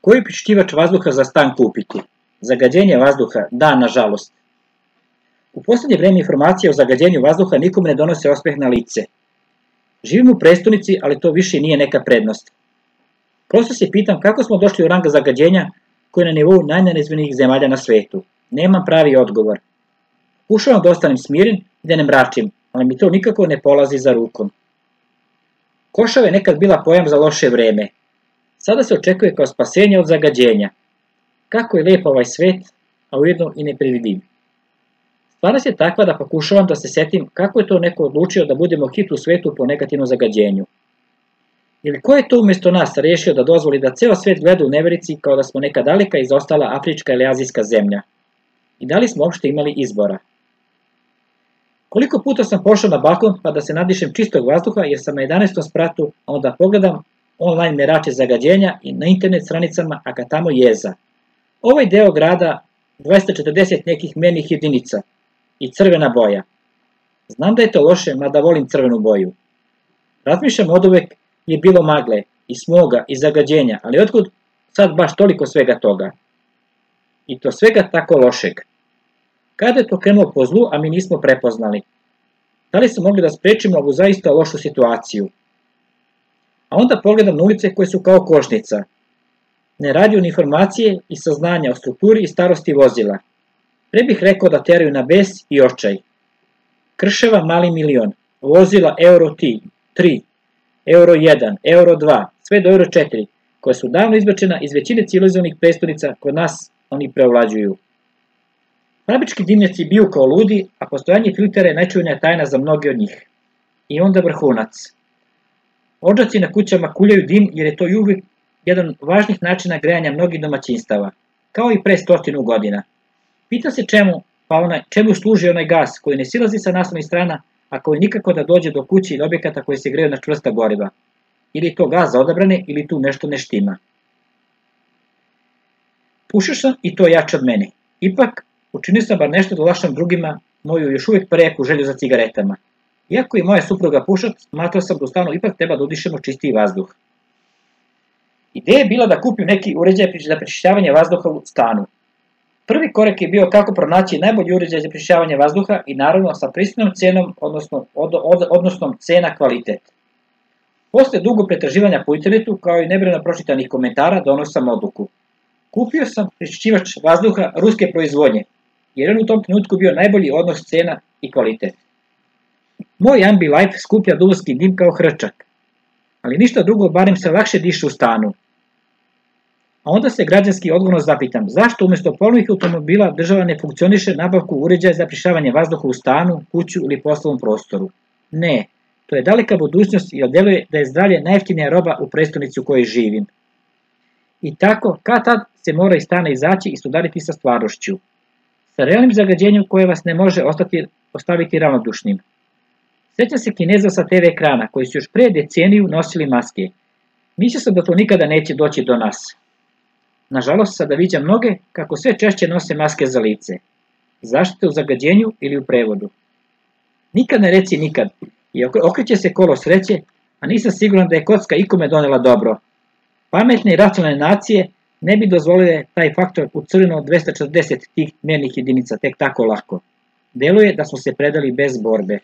Koji pročišćivač vazduha za stan kupiti? Zagađenje vazduha, da, nažalost. U poslednje vreme informacije o zagađenju vazduha nikome ne donose osmeh na lice. Živim u prestonici, ali to više nije neka prednost. Prosto se pitam kako smo došli u rang zagađenja koji je na nivou najnerazvijenijih zemalja na svetu. Nemam pravi odgovor. Pokušavam da ostanem smiren i da ne mračim, ali mi to nikako ne polazi za rukom. Košava je nekad bila pojam za loše vreme. Sada se očekuje kao spasenje od zagađenja. Kako je lep ovaj svet, a ujedno i nepredvidiv. Stvarnost je takva da pokušavam da se setim kako je to neko odlučio da budemo hit u svetu po negativnom zagađenju. Ili ko je to umjesto nas rešio da dozvoli da ceo svet gleda u neverici kao da smo neka daleka i zaostala afrička ili azijska zemlja? I da li smo uopšte imali izbora? Koliko puta sam pošao na balkon pa da se nadišem čistog vazduha jer sam na 11. spratu, a onda pogledam online merače zagađenja i na internet stranicama, a kad tamo jeza. Ovaj deo grada 240 nekih mernih jedinica i crvena boja. Znam da je to loše, mada volim crvenu boju. Razmišljam od uvek je bilo magle i smoga i zagađenja, ali otkud sad baš toliko svega toga? I to svega tako lošeg. Kada je to krenulo po zlu, a mi nismo prepoznali? Da li smo mogli da sprečimo ovu zaista lošu situaciju? A onda pogledam na ulice koje su kao košnica. Ne radio ni informacije i saznanja o strukturi i starosti vozila. Pre bih rekao da teraju na bes i očaj. Krševa mali milion, vozila Euro 3, Euro 1, Euro 2, sve do Euro 4, koja su davno izbačena iz većine civilizovanih prestonica kod nas oni preovlađuju. Fabrički dimnjaci biju kao ludi, a postojanje filtera je najčuvenija tajna za mnoge od njih. I onda vrhunac. Odžaci na kućama kuljaju dim jer je to uvijek jedan od važnih načina grejanja mnogih domaćinstava, kao i pre 100 godina. Pita se čemu služi onaj gas koji ne silazi sa naslovnih strana, a koji nikako da dođe do kuće ili objekata koji se greju na čvrsta goriva. Ili to gas za odabrane, ili tu nešto ne štima. Pušio sam i to jače od mene. Ipak, učinio sam bar nešto da olakšam drugima moju još uvijek prejaku želju za cigaretama. Iako je moja supruga pušač, smatrao sam da u stanu ipak treba da udišemo čistiji vazduh. Ideja je bila da kupim neki uređaj za prečišćavanje vazduha u stanu. Prvi korak je bio kako pronaći najbolji uređaj za prečišćavanje vazduha i naravno sa pristojnom cenom, odnosno cena kvalitet. Posle dugo pretraživanja po internetu, kao i nebrojeno pročitanih komentara, doneo sam odluku. Kupio sam prečišćivač vazduha ruske proizvodnje, jer je u tom trenutku bio najbolji odnos cena i kvalitet. Moj Ambilife skuplja duvanski dim kao hrčak, ali ništa drugo, barem se lakše diše u stanu. A onda se građanski odgovorno zapitam, zašto umjesto polovnih automobila država ne funkcioniše nabavku uređaja za prečišćavanje vazduha u stanu, kuću ili poslovnom prostoru? Ne, to je daleka budućnost jer deluje da je zdravlje najjeftinija roba u prestonici u kojoj živim. I tako, kad tad se mora iz stana izaći i sudariti sa stvarnošću. Sa realnim zagađenjem koje vas ne može ostaviti ravnodušnim. Sjećam se Kineza sa TV ekrana koji su još pre deceniju nosili maske. Mislio sam da to nikada neće doći do nas. Nažalost, sada viđam mnoge kako sve češće nose maske za lice. Zaštite u zagađenju ili u prevodu. Nikad ne reci nikad, i okreće se kolo sreće, a nisam siguran da je kocka ikome donela dobro. Pametne i racionalne nacije ne bi dozvolile taj faktor u crveno 240 tih mernih jedinica tek tako lako. Deluje da smo se predali bez borbe.